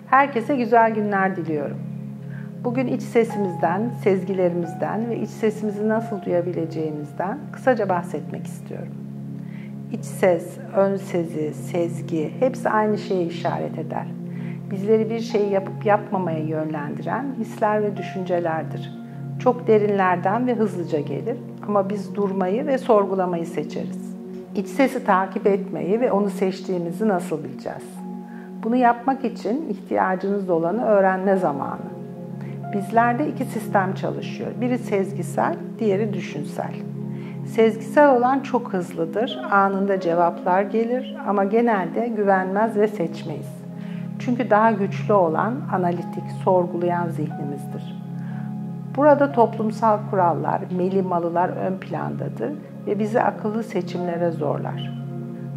Herkese güzel günler diliyorum. Bugün iç sesimizden, sezgilerimizden ve iç sesimizi nasıl duyabileceğimizden kısaca bahsetmek istiyorum. İç ses, ön sezi, sezgi hepsi aynı şeye işaret eder. Bizleri bir şeyi yapıp yapmamaya yönlendiren hisler ve düşüncelerdir. Çok derinlerden ve hızlıca gelir ama biz durmayı ve sorgulamayı seçeriz. İç sesi takip etmeyi ve onu seçtiğimizi nasıl bileceğiz? Bunu yapmak için ihtiyacınız olanı öğrenme zamanı. Bizlerde iki sistem çalışıyor. Biri sezgisel, diğeri düşünsel. Sezgisel olan çok hızlıdır, anında cevaplar gelir ama genelde güvenmez ve seçmeyiz. Çünkü daha güçlü olan analitik, sorgulayan zihnimizdir. Burada toplumsal kurallar, melimalılar ön plandadır ve bizi akıllı seçimlere zorlar.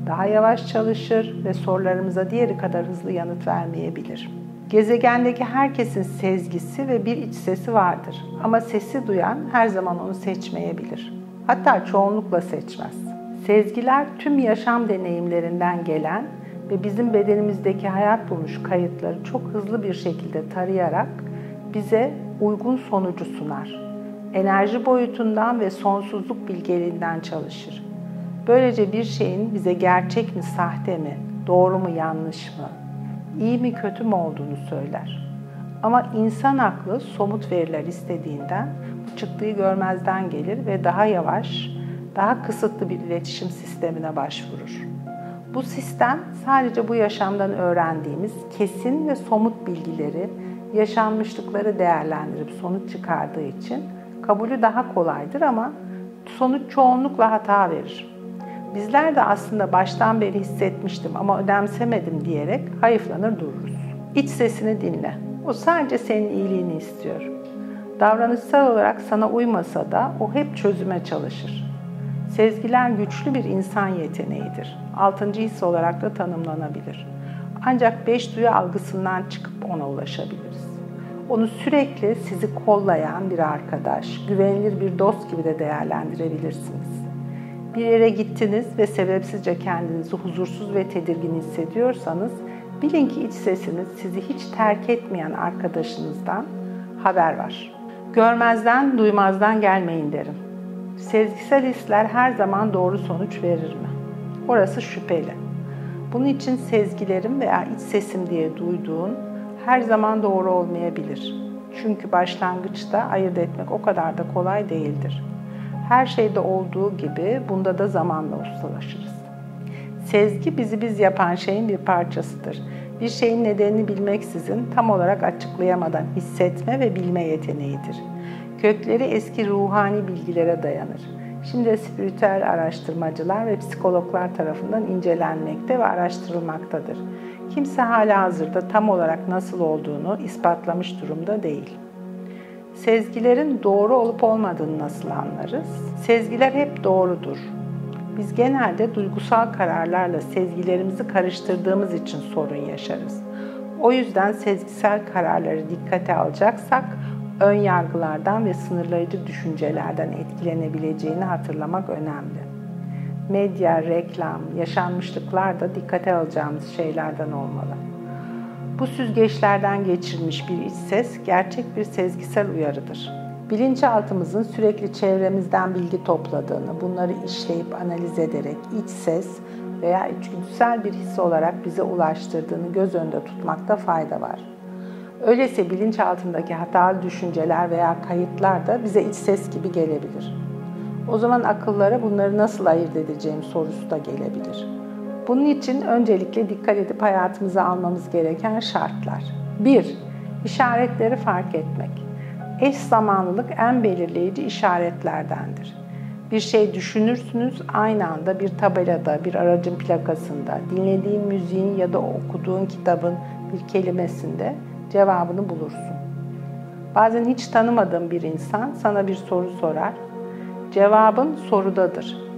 Daha yavaş çalışır ve sorularımıza diğeri kadar hızlı yanıt vermeyebilir. Gezegendeki herkesin sezgisi ve bir iç sesi vardır ama sesi duyan her zaman onu seçmeyebilir. Hatta çoğunlukla seçmez. Sezgiler tüm yaşam deneyimlerinden gelen ve bizim bedenimizdeki hayat bulmuş kayıtları çok hızlı bir şekilde tarayarak bize uygun sonucu sunar. Enerji boyutundan ve sonsuzluk bilgeliğinden çalışır. Böylece bir şeyin bize gerçek mi, sahte mi, doğru mu, yanlış mı, iyi mi, kötü mü olduğunu söyler. Ama insan aklı somut veriler istediğinden bu çıktığı görmezden gelir ve daha yavaş, daha kısıtlı bir iletişim sistemine başvurur. Bu sistem sadece bu yaşamdan öğrendiğimiz kesin ve somut bilgileri, yaşanmışlıkları değerlendirip sonuç çıkardığı için kabulü daha kolaydır ama sonuç çoğunlukla hata verir. Bizler de aslında baştan beri hissetmiştim ama önemsemedim diyerek hayıflanır dururuz. İç sesini dinle. O sadece senin iyiliğini istiyor. Davranışsal olarak sana uymasa da o hep çözüme çalışır. Sezgiler güçlü bir insan yeteneğidir. 6. his olarak da tanımlanabilir. Ancak 5 duyu algısından çıkıp ona ulaşabiliriz. Onu sürekli sizi kollayan bir arkadaş, güvenilir bir dost gibi de değerlendirebilirsiniz. Bir yere gittiniz ve sebepsizce kendinizi huzursuz ve tedirgin hissediyorsanız, bilin ki iç sesiniz sizi hiç terk etmeyen arkadaşınızdan haber var. Görmezden, duymazdan gelmeyin derim. Sezgisel hisler her zaman doğru sonuç verir mi? Orası şüpheli. Bunun için sezgilerim veya iç sesim diye duyduğun her zaman doğru olmayabilir. Çünkü başlangıçta ayırt etmek o kadar da kolay değildir. Her şeyde olduğu gibi bunda da zamanla ustalaşırız. Sezgi bizi biz yapan şeyin bir parçasıdır. Bir şeyin nedenini bilmeksizin tam olarak açıklayamadan hissetme ve bilme yeteneğidir. Kökleri eski ruhani bilgilere dayanır. Şimdi spiritüel araştırmacılar ve psikologlar tarafından incelenmekte ve araştırılmaktadır. Kimse halihazırda tam olarak nasıl olduğunu ispatlamış durumda değil. Sezgilerin doğru olup olmadığını nasıl anlarız? Sezgiler hep doğrudur. Biz genelde duygusal kararlarla sezgilerimizi karıştırdığımız için sorun yaşarız. O yüzden sezgisel kararları dikkate alacaksak, ön yargılardan ve sınırlayıcı düşüncelerden etkilenebileceğini hatırlamak önemli. Medya, reklam, yaşanmışlıklar da dikkate alacağımız şeylerden olmalı. Bu süzgeçlerden geçirilmiş bir iç ses gerçek bir sezgisel uyarıdır. Bilinçaltımızın sürekli çevremizden bilgi topladığını, bunları işleyip analiz ederek iç ses veya içgüdüsel bir his olarak bize ulaştırdığını göz önünde tutmakta fayda var. Öyleyse bilinçaltındaki hatalı düşünceler veya kayıtlar da bize iç ses gibi gelebilir. O zaman akıllara bunları nasıl ayırt edeceğim sorusu da gelebilir. Bunun için öncelikle dikkat edip hayatımıza almamız gereken şartlar. 1. İşaretleri fark etmek. Eş zamanlılık en belirleyici işaretlerdendir. Bir şey düşünürsünüz, aynı anda bir tabelada, bir aracın plakasında, dinlediğin müziğin ya da okuduğun kitabın bir kelimesinde cevabını bulursun. Bazen hiç tanımadığın bir insan sana bir soru sorar. Cevabın sorudadır.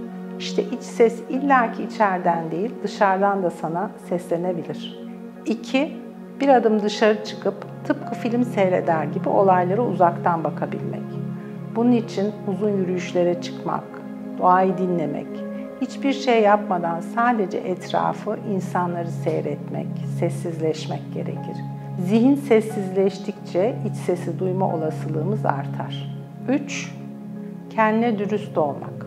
İşte iç ses illaki içeriden değil, dışarıdan da sana seslenebilir. 2. Bir adım dışarı çıkıp tıpkı film seyreder gibi olaylara uzaktan bakabilmek. Bunun için uzun yürüyüşlere çıkmak, doğayı dinlemek, hiçbir şey yapmadan sadece etrafı, insanları seyretmek, sessizleşmek gerekir. Zihin sessizleştikçe iç sesi duyma olasılığımız artar. 3. Kendine dürüst olmak.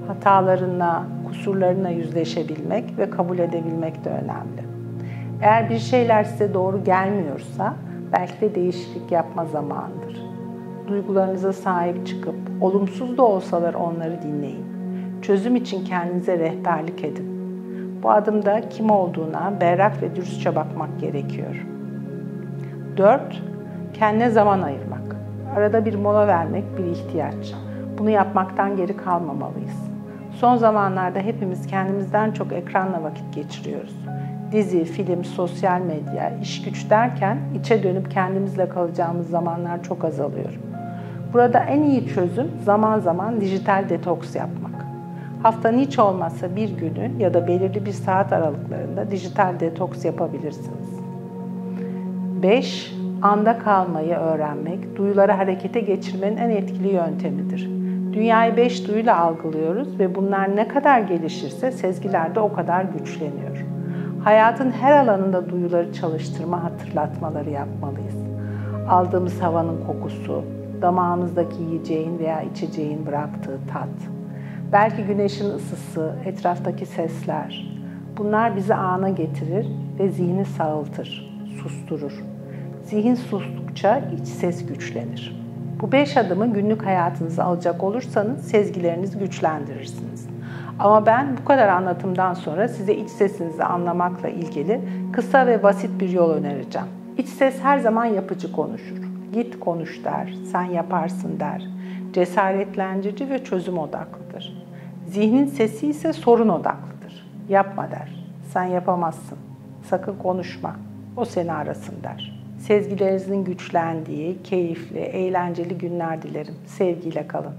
Hatalarına, kusurlarına yüzleşebilmek ve kabul edebilmek de önemli. Eğer bir şeyler size doğru gelmiyorsa belki de değişiklik yapma zamanıdır. Duygularınıza sahip çıkıp olumsuz da olsalar onları dinleyin. Çözüm için kendinize rehberlik edin. Bu adımda kim olduğuna berrak ve dürüstçe bakmak gerekiyor. 4. Kendine zaman ayırmak. Arada bir mola vermek bir ihtiyaç. Bunu yapmaktan geri kalmamalıyız. Son zamanlarda hepimiz kendimizden çok ekranla vakit geçiriyoruz. Dizi, film, sosyal medya, iş güç derken içe dönüp kendimizle kalacağımız zamanlar çok azalıyor. Burada en iyi çözüm zaman zaman dijital detoks yapmak. Haftanın hiç olmazsa bir günü ya da belirli bir saat aralıklarında dijital detoks yapabilirsiniz. 5. Anda kalmayı öğrenmek, duyuları harekete geçirmenin en etkili yöntemidir. Dünyayı 5 duyuyla algılıyoruz ve bunlar ne kadar gelişirse sezgiler de o kadar güçleniyor. Hayatın her alanında duyuları çalıştırma hatırlatmaları yapmalıyız. Aldığımız havanın kokusu, damağımızdaki yiyeceğin veya içeceğin bıraktığı tat, belki güneşin ısısı, etraftaki sesler. Bunlar bizi ana getirir ve zihni sağaltır, susturur. Zihin sustukça iç ses güçlenir. Bu 5 adımı günlük hayatınıza alacak olursanız sezgilerinizi güçlendirirsiniz. Ama ben bu kadar anlatımdan sonra size iç sesinizi anlamakla ilgili kısa ve basit bir yol önereceğim. İç ses her zaman yapıcı konuşur. Git konuş der, sen yaparsın der. Cesaretlendirici ve çözüm odaklıdır. Zihnin sesi ise sorun odaklıdır. Yapma der, sen yapamazsın, sakın konuşma, o seni arasın der. Sezgilerinizin güçlendiği, keyifli, eğlenceli günler dilerim. Sevgiyle kalın.